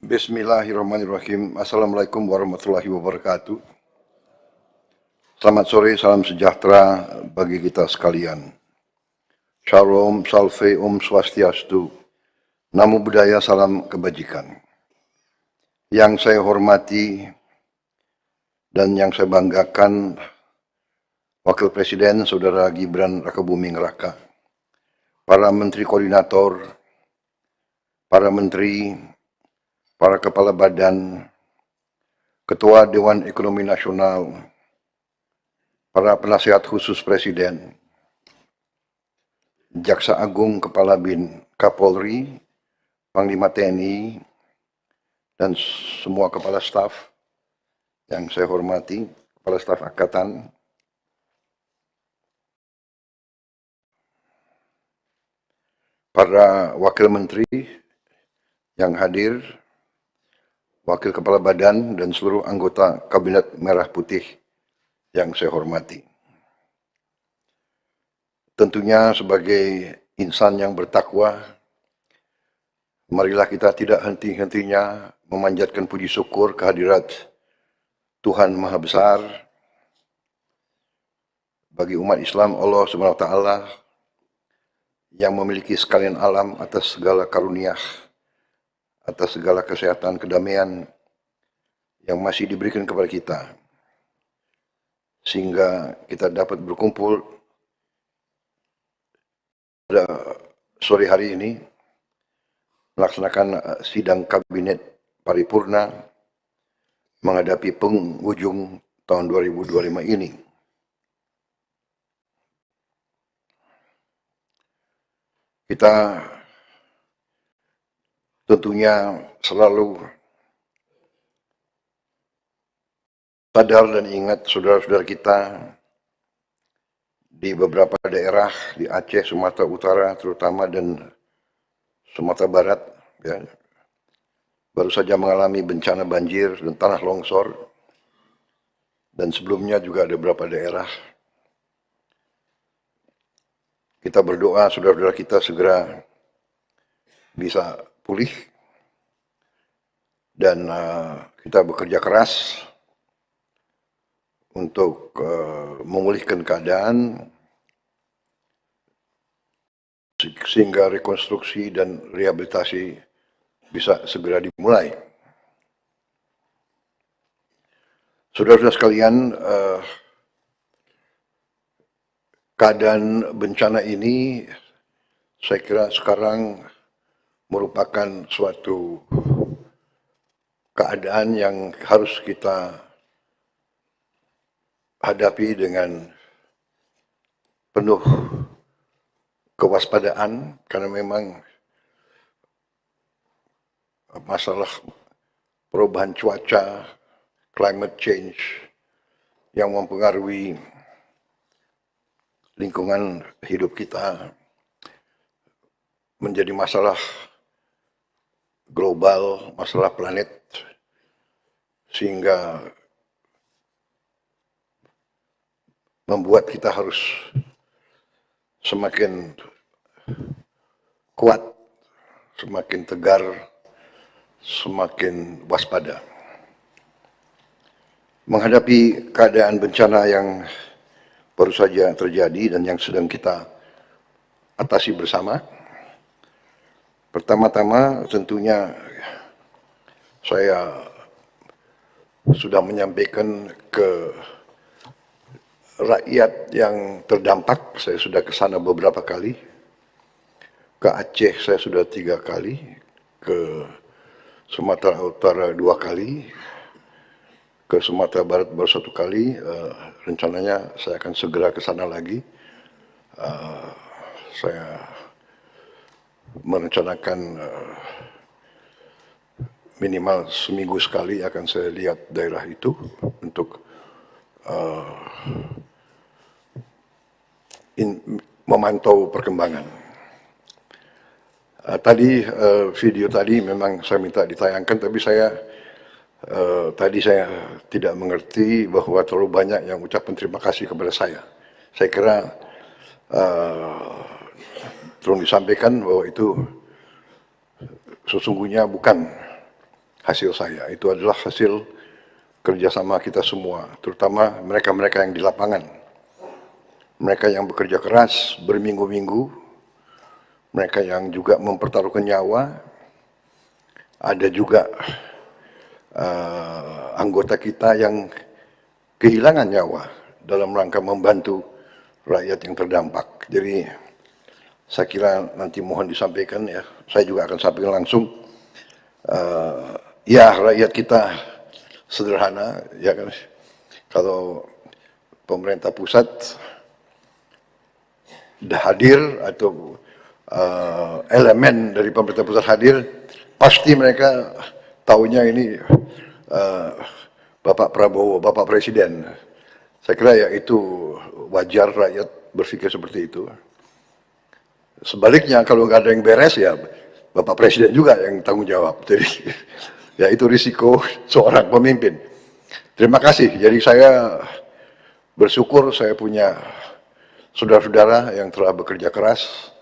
Bismillahirrahmanirrahim. Assalamualaikum warahmatullahi wabarakatuh. Selamat sore, salam sejahtera bagi kita sekalian. Shalom, salve, om swastiastu. Namo Buddhaya, salam kebajikan. Yang saya hormati dan yang saya banggakan, Wakil Presiden Saudara Gibran Rakabuming Raka, para Menteri Koordinator, para Menteri, para Kepala Badan, Ketua Dewan Ekonomi Nasional, para penasihat khusus Presiden, Jaksa Agung, Kepala BIN, Kapolri, Panglima TNI, dan semua Kepala Staf yang saya hormati, Kepala Staf Angkatan, para Wakil Menteri yang hadir, Wakil Kepala Badan, dan seluruh anggota Kabinet Merah Putih yang saya hormati. Tentunya sebagai insan yang bertakwa, marilah kita tidak henti-hentinya memanjatkan puji syukur kehadirat Tuhan Maha Besar bagi umat Islam, Allah Subhanahu wa Ta'ala, yang memiliki sekalian alam atas segala karunia, atas segala kesehatan, kedamaian yang masih diberikan kepada kita, sehingga kita dapat berkumpul pada sore hari ini melaksanakan sidang kabinet paripurna menghadapi penghujung tahun 2025 ini. Kita tentunya selalu sadar dan ingat saudara-saudara kita di beberapa daerah di Aceh, Sumatera Utara terutama, dan Sumatera Barat, ya, baru saja mengalami bencana banjir dan tanah longsor, dan sebelumnya juga ada beberapa daerah. Kita berdoa saudara-saudara kita segera bisa pulih, dan kita bekerja keras untuk memulihkan keadaan sehingga rekonstruksi dan rehabilitasi bisa segera dimulai. Saudara-saudara sekalian, keadaan bencana ini saya kira sekarang merupakan suatu keadaan yang harus kita hadapi dengan penuh kewaspadaan, karena memang masalah perubahan cuaca, climate change, yang mempengaruhi lingkungan hidup kita menjadi masalah global, masalah planet, sehingga membuat kita harus semakin kuat, semakin tegar, semakin waspada menghadapi keadaan bencana yang baru saja terjadi dan yang sedang kita atasi bersama. Pertama-tama tentunya saya sudah menyampaikan ke rakyat yang terdampak. Saya sudah ke sana beberapa kali. Ke Aceh saya sudah 3 kali, ke Sumatera Utara 2 kali, ke Sumatera Barat baru 1 kali. Rencananya saya akan segera ke sana lagi. Saya merencanakan minimal seminggu sekali akan saya lihat daerah itu untuk memantau perkembangan. Tadi video tadi memang saya minta ditayangkan, tapi tadi saya tidak mengerti bahwa terlalu banyak yang ucapkan terima kasih kepada saya. Saya kira tolong disampaikan bahwa itu sesungguhnya bukan hasil saya, itu adalah hasil kerjasama kita semua, terutama mereka-mereka yang di lapangan, mereka yang bekerja keras berminggu-minggu, mereka yang juga mempertaruhkan nyawa, ada juga anggota kita yang kehilangan nyawa dalam rangka membantu rakyat yang terdampak. Jadi saya kira nanti mohon disampaikan ya, saya juga akan sampaikan langsung. Ya, rakyat kita sederhana, ya kan. Kalau pemerintah pusat sudah hadir atau elemen dari pemerintah pusat hadir, pasti mereka taunya ini Bapak Prabowo, Bapak Presiden. Saya kira ya itu wajar rakyat berpikir seperti itu. Sebaliknya kalau nggak ada yang beres ya Bapak Presiden juga yang tanggung jawab. Jadi ya itu risiko seorang pemimpin. Terima kasih. Jadi saya bersyukur saya punya saudara-saudara yang telah bekerja keras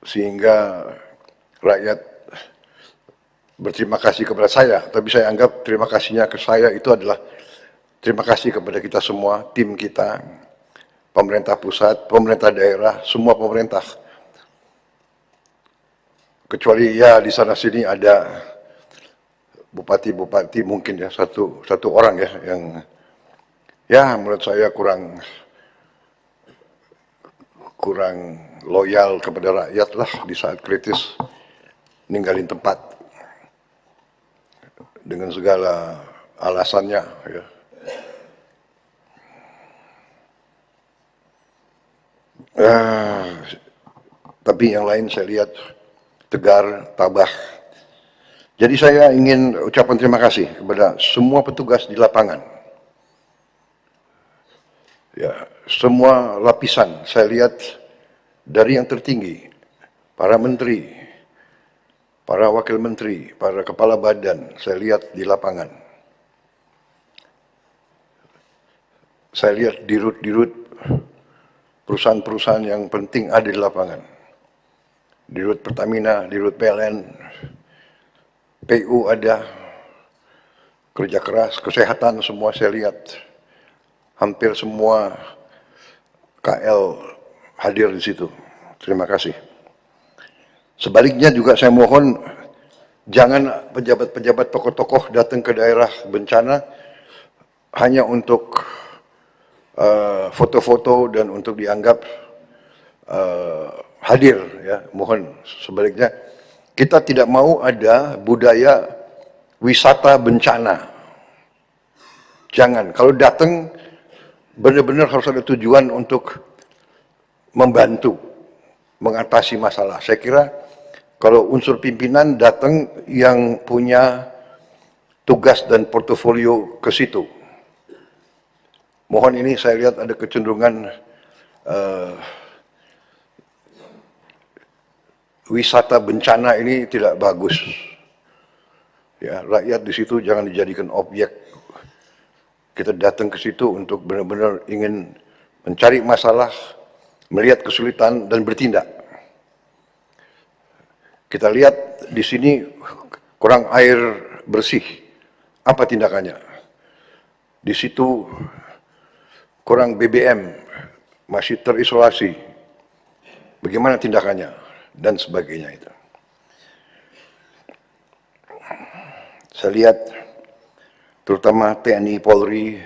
sehingga rakyat berterima kasih kepada saya. Tapi saya anggap terima kasihnya ke saya itu adalah terima kasih kepada kita semua, tim kita, pemerintah pusat, pemerintah daerah, semua pemerintah. Kecuali ya di sana sini ada bupati-bupati mungkin ya satu orang ya yang ya menurut saya kurang loyal kepada rakyat lah di saat kritis, ninggalin tempat dengan segala alasannya ya. Tapi yang lain saya lihat tegar, tabah. Jadi saya ingin ucapan terima kasih kepada semua petugas di lapangan. Ya, semua lapisan saya lihat dari yang tertinggi, para menteri, para wakil menteri, para kepala badan, saya lihat di lapangan. Saya lihat dirut-dirut perusahaan-perusahaan yang penting ada di lapangan. Dirut Pertamina, dirut PLN, PU ada, kerja keras, kesehatan semua saya lihat. Hampir semua KL hadir di situ. Terima kasih. Sebaliknya juga saya mohon jangan pejabat-pejabat tokoh-tokoh datang ke daerah bencana hanya untuk foto-foto dan untuk dianggap hadir ya. Mohon sebaliknya kita tidak mau ada budaya wisata bencana. Jangan, kalau datang benar-benar harus ada tujuan untuk membantu mengatasi masalah. Saya kira kalau unsur pimpinan datang yang punya tugas dan portofolio ke situ. Mohon ini saya lihat ada kecenderungan wisata bencana ini tidak bagus. Ya, rakyat di situ jangan dijadikan objek. Kita datang ke situ untuk benar-benar ingin mencari masalah, melihat kesulitan dan bertindak. Kita lihat di sini kurang air bersih. Apa tindakannya? Di situ kurang BBM, masih terisolasi. Bagaimana tindakannya? Dan sebagainya itu. Saya lihat terutama TNI, Polri,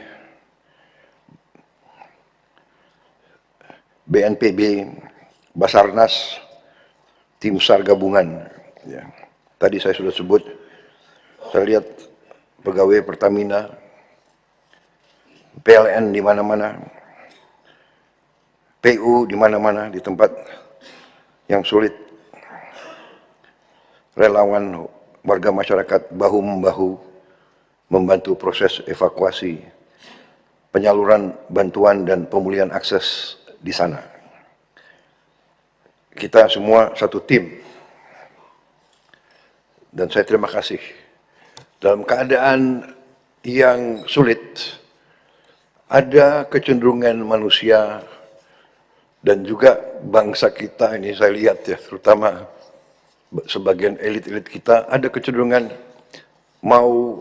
BNPB, Basarnas, tim SAR gabungan. Ya. Tadi saya sudah sebut, saya lihat pegawai Pertamina, PLN di mana-mana, PU di mana-mana di tempat yang sulit. Relawan warga masyarakat bahu-membahu membantu proses evakuasi, penyaluran bantuan dan pemulihan akses di sana. Kita semua satu tim. Dan saya terima kasih. Dalam keadaan yang sulit, ada kecenderungan manusia dan juga bangsa kita ini saya lihat ya, terutama sebagian elit-elit kita ada kecenderungan mau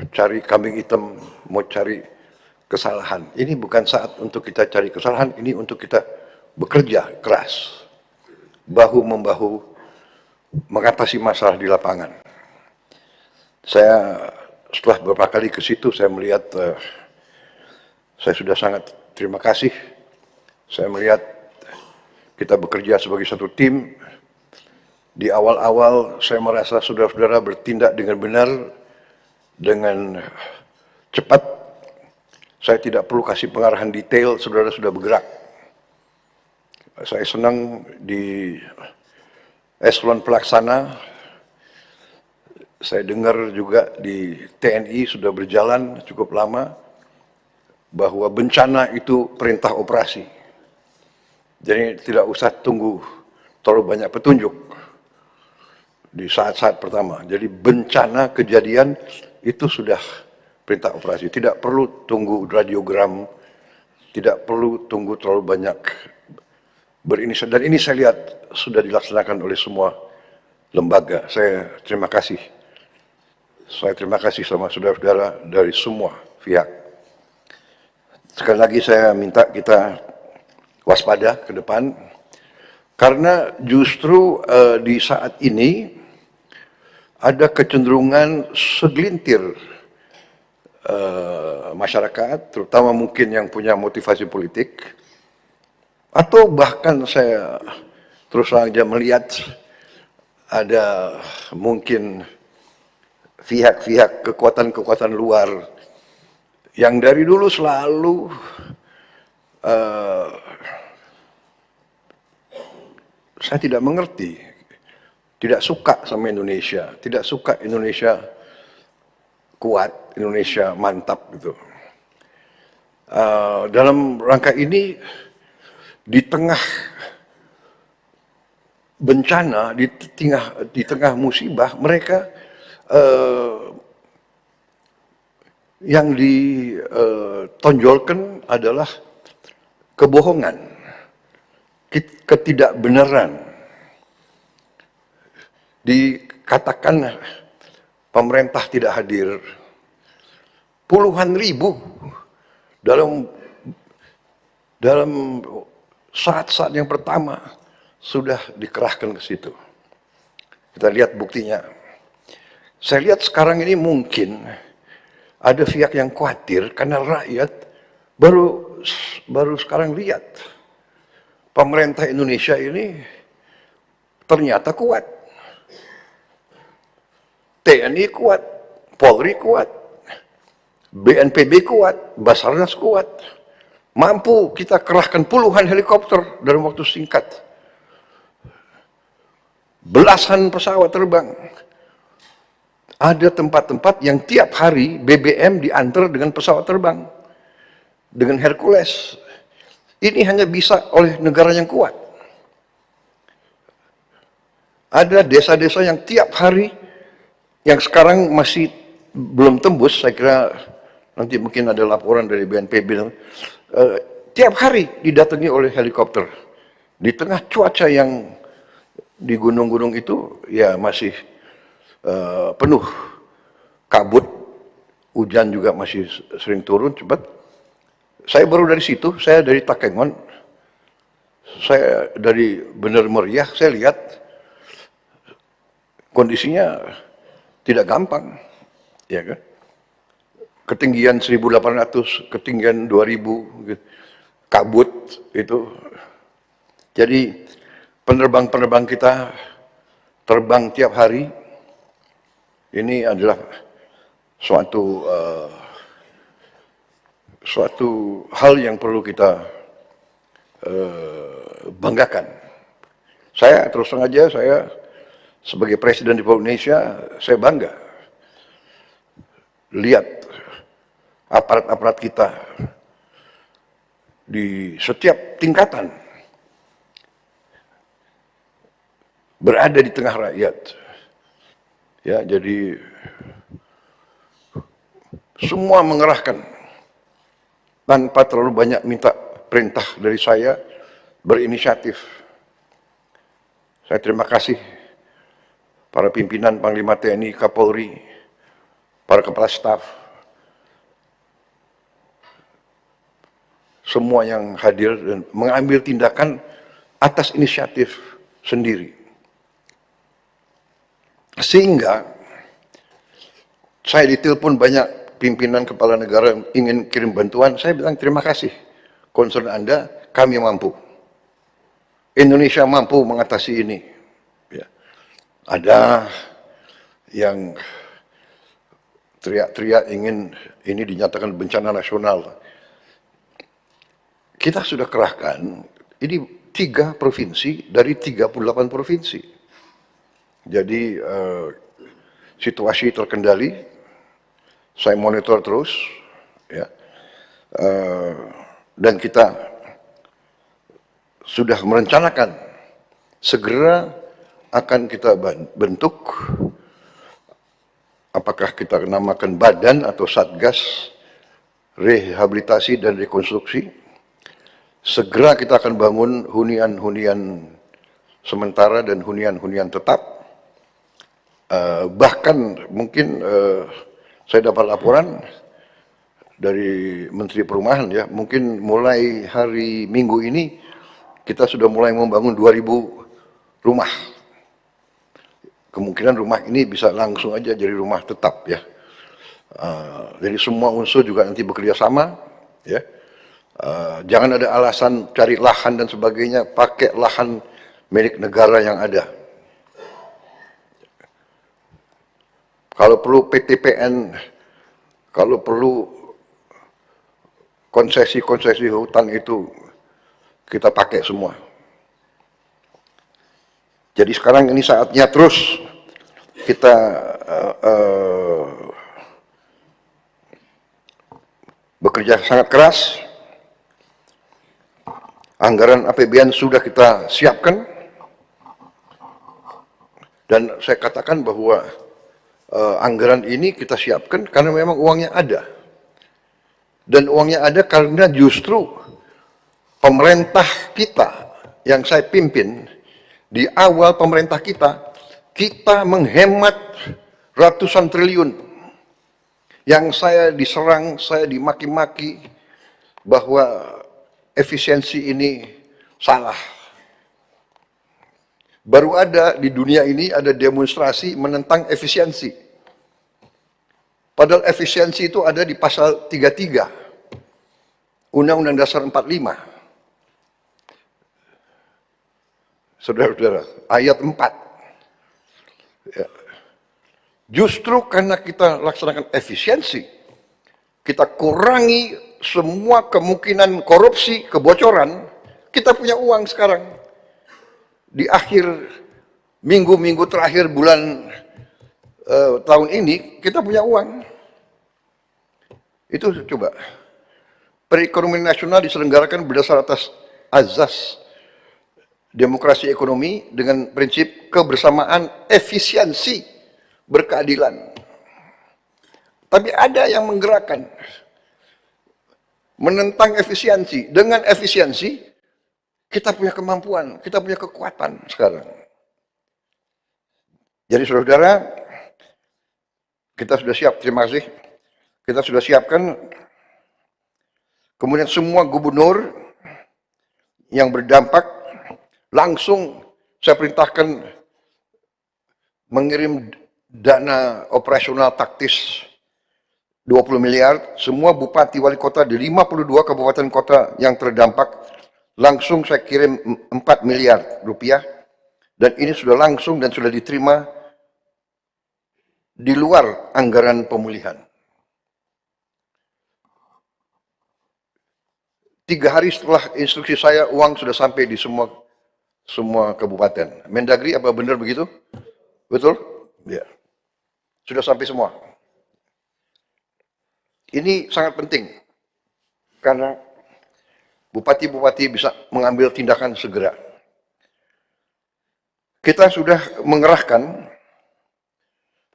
cari kambing hitam, mau cari kesalahan. Ini bukan saat untuk kita cari kesalahan, ini untuk kita bekerja keras, bahu-membahu mengatasi masalah di lapangan. Saya setelah beberapa kali ke situ, saya melihat, saya sudah sangat terima kasih. Saya melihat kita bekerja sebagai satu tim. Di awal-awal saya merasa saudara-saudara bertindak dengan benar, dengan cepat. Saya tidak perlu kasih pengarahan detail, saudara sudah bergerak. Saya senang di eselon pelaksana, saya dengar juga di TNI sudah berjalan cukup lama, bahwa bencana itu perintah operasi. Jadi tidak usah tunggu terlalu banyak petunjuk di saat-saat pertama. Jadi bencana kejadian itu sudah perintah operasi. Tidak perlu tunggu radiogram, tidak perlu tunggu terlalu banyak berinisiatif. Dan ini saya lihat sudah dilaksanakan oleh semua lembaga. Saya terima kasih. Saya terima kasih sama saudara-saudara dari semua pihak. Sekali lagi saya minta kita waspada ke depan, karena justru di saat ini ada kecenderungan segelintir masyarakat, terutama mungkin yang punya motivasi politik, atau bahkan saya terus saja melihat ada mungkin pihak-pihak kekuatan-kekuatan luar yang dari dulu selalu saya tidak mengerti, tidak suka sama Indonesia, tidak suka Indonesia kuat, Indonesia mantap gitu. Dalam rangka ini, di tengah bencana, di tengah musibah, mereka yang ditonjolkan adalah kebohongan, ketidakbenaran. Dikatakan pemerintah tidak hadir, puluhan ribu dalam saat-saat yang pertama sudah dikerahkan ke situ. Kita lihat buktinya. Saya lihat sekarang ini mungkin ada pihak yang khawatir karena rakyat baru sekarang lihat pemerintah Indonesia ini ternyata kuat. TNI kuat, Polri kuat, BNPB kuat, Basarnas kuat. Mampu kita kerahkan puluhan helikopter dalam waktu singkat. Belasan pesawat terbang. Ada tempat-tempat yang tiap hari BBM diantar dengan pesawat terbang, dengan Hercules. Ini hanya bisa oleh negara yang kuat. Ada desa-desa yang tiap hari, yang sekarang masih belum tembus, saya kira nanti mungkin ada laporan dari BNPB, tiap hari didatangi oleh helikopter. Di tengah cuaca yang di gunung-gunung itu ya masih penuh kabut, hujan juga masih sering turun cepat. Saya baru dari situ, saya dari Takengon, saya dari Bener Meriah, saya lihat kondisinya tidak gampang, ya kan? Ketinggian 1.800, ketinggian 2.000, gitu. Kabut itu. Jadi penerbang-penerbang kita terbang tiap hari. Ini adalah suatu hal yang perlu kita banggakan. Saya terus terang aja, saya sebagai Presiden Republik Indonesia, saya bangga lihat aparat-aparat kita di setiap tingkatan berada di tengah rakyat. Ya, jadi semua mengerahkan tanpa terlalu banyak minta perintah dari saya, berinisiatif. Saya terima kasih para pimpinan Panglima TNI, Kapolri, para kepala staf, semua yang hadir dan mengambil tindakan atas inisiatif sendiri. Sehingga saya ditelepon banyak pimpinan kepala negara yang ingin kirim bantuan, saya bilang terima kasih, concern Anda, kami mampu. Indonesia mampu mengatasi ini. Ya. Ada yang teriak-teriak ingin ini dinyatakan bencana nasional. Kita sudah kerahkan, ini 3 provinsi dari 38 provinsi. Jadi situasi terkendali, saya monitor terus, ya, dan kita sudah merencanakan segera akan kita bentuk, apakah kita namakan badan atau satgas rehabilitasi dan rekonstruksi. Segera kita akan bangun hunian-hunian sementara dan hunian-hunian tetap. Bahkan mungkin saya dapat laporan dari Menteri Perumahan, ya, mungkin mulai hari Minggu ini kita sudah mulai membangun 2000 rumah. Kemungkinan rumah ini bisa langsung aja jadi rumah tetap, ya. Jadi semua unsur juga nanti bekerja sama, ya. Jangan ada alasan cari lahan dan sebagainya, pakai lahan milik negara yang ada. Kalau perlu PTPN, kalau perlu konsesi-konsesi hutan itu kita pakai semua. Jadi sekarang ini saatnya terus kita bekerja sangat keras. Anggaran APBN sudah kita siapkan, dan saya katakan bahwa anggaran ini kita siapkan karena memang uangnya ada. Dan uangnya ada karena justru pemerintah kita yang saya pimpin, di awal pemerintah kita menghemat ratusan triliun. Yang saya diserang, saya dimaki-maki bahwa efisiensi ini salah. Baru ada di dunia ini ada demonstrasi menentang efisiensi. Padahal efisiensi itu ada di pasal 33 Undang-Undang Dasar 45. Saudara-saudara, ayat 4. Ya. Justru karena kita laksanakan efisiensi, kita kurangi semua kemungkinan korupsi, kebocoran, kita punya uang sekarang. Di akhir minggu-minggu terakhir bulan tahun ini, kita punya uang. Itu coba. Perekonomian nasional diselenggarakan berdasar atas azas demokrasi ekonomi dengan prinsip kebersamaan, efisiensi, berkeadilan. Tapi ada yang menggerakkan, menentang efisiensi. Dengan efisiensi, kita punya kemampuan, kita punya kekuatan sekarang. Jadi saudara, kita sudah siap, terima kasih. Kita sudah siapkan, kemudian semua gubernur yang berdampak, langsung saya perintahkan mengirim dana operasional taktis 20 miliar, semua bupati wali kota di 52 kabupaten kota yang terdampak, langsung saya kirim 4 miliar rupiah, dan ini sudah langsung dan sudah diterima di luar anggaran pemulihan. 3 hari setelah instruksi saya, uang sudah sampai di semua kabupaten. Mendagri, apa benar begitu? Betul? Ya. Sudah sampai semua. Ini sangat penting, karena bupati-bupati bisa mengambil tindakan segera. Kita sudah mengerahkan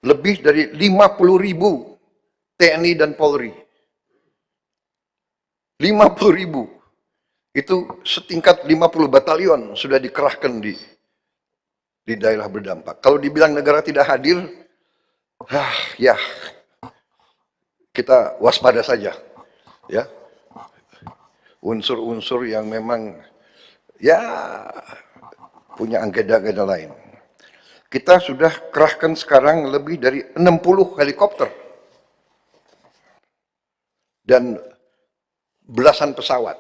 lebih dari 50.000 TNI dan Polri. 50.000. Itu setingkat 50 batalion sudah dikerahkan di di daerah berdampak. Kalau dibilang negara tidak hadir, ya kita waspada saja, ya. Unsur-unsur yang memang ya punya agenda-agenda lain. Kita sudah kerahkan sekarang lebih dari 60 helikopter dan belasan pesawat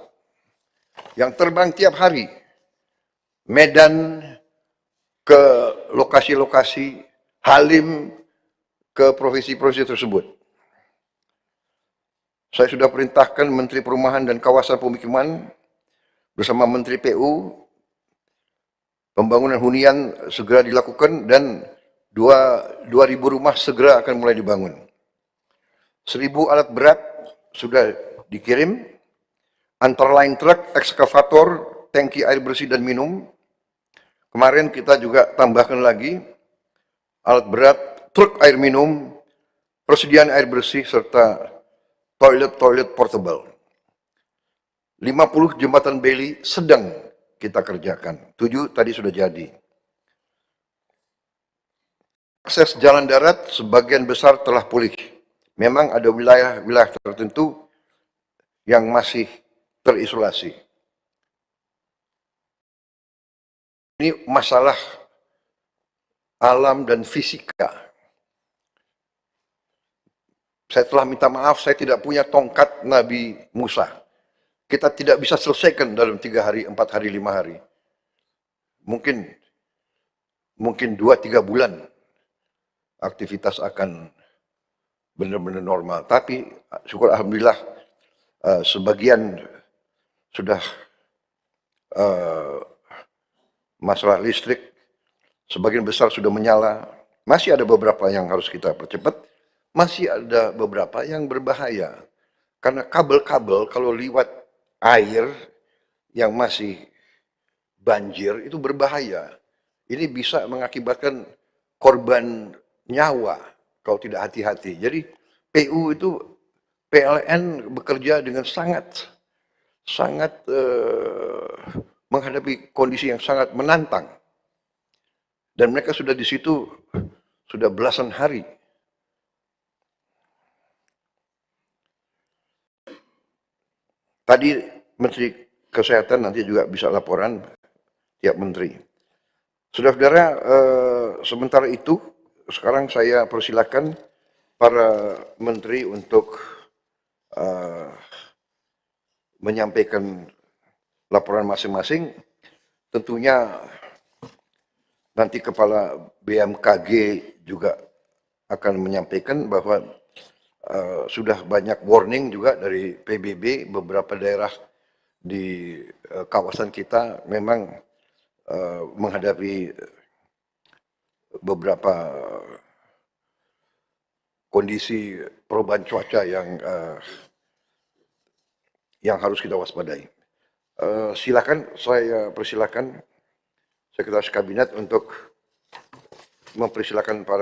yang terbang tiap hari Medan ke lokasi-lokasi, Halim ke provinsi-provinsi tersebut. Saya sudah perintahkan Menteri Perumahan dan Kawasan Pemukiman bersama Menteri PU, pembangunan hunian segera dilakukan dan 2.000 rumah segera akan mulai dibangun. 1.000 alat berat sudah dikirim, antara lain truk, ekskavator, tangki air bersih dan minum. Kemarin kita juga tambahkan lagi alat berat, truk air minum, persediaan air bersih, serta toilet portable. 50 jembatan beli sedang kita kerjakan. 7 tadi sudah jadi. Akses jalan darat sebagian besar telah pulih. Memang ada wilayah-wilayah tertentu yang masih terisolasi. Ini masalah alam dan fisika. Saya telah minta maaf, saya tidak punya tongkat Nabi Musa. Kita tidak bisa selesaikan dalam 3 hari, 4 hari, 5 hari. Mungkin 2-3 bulan aktivitas akan benar-benar normal. Tapi syukur alhamdulillah sebagian sudah masalah listrik, sebagian besar sudah menyala. Masih ada beberapa yang harus kita percepat. Masih ada beberapa yang berbahaya. Karena kabel-kabel kalau liwat air yang masih banjir itu berbahaya. Ini bisa mengakibatkan korban nyawa kalau tidak hati-hati. Jadi PU itu PLN bekerja dengan sangat menghadapi kondisi yang sangat menantang. Dan mereka sudah di situ sudah belasan hari. Tadi Menteri Kesehatan nanti juga bisa laporan tiap menteri. Saudara-saudara, sementara itu sekarang saya persilakan para menteri untuk menyampaikan laporan masing-masing. Tentunya nanti Kepala BMKG juga akan menyampaikan bahwa sudah banyak warning juga dari PBB, beberapa daerah di kawasan kita memang menghadapi beberapa kondisi perubahan cuaca yang harus kita waspadai. Silakan, saya persilakan Sekretaris Kabinet untuk mempersilakan para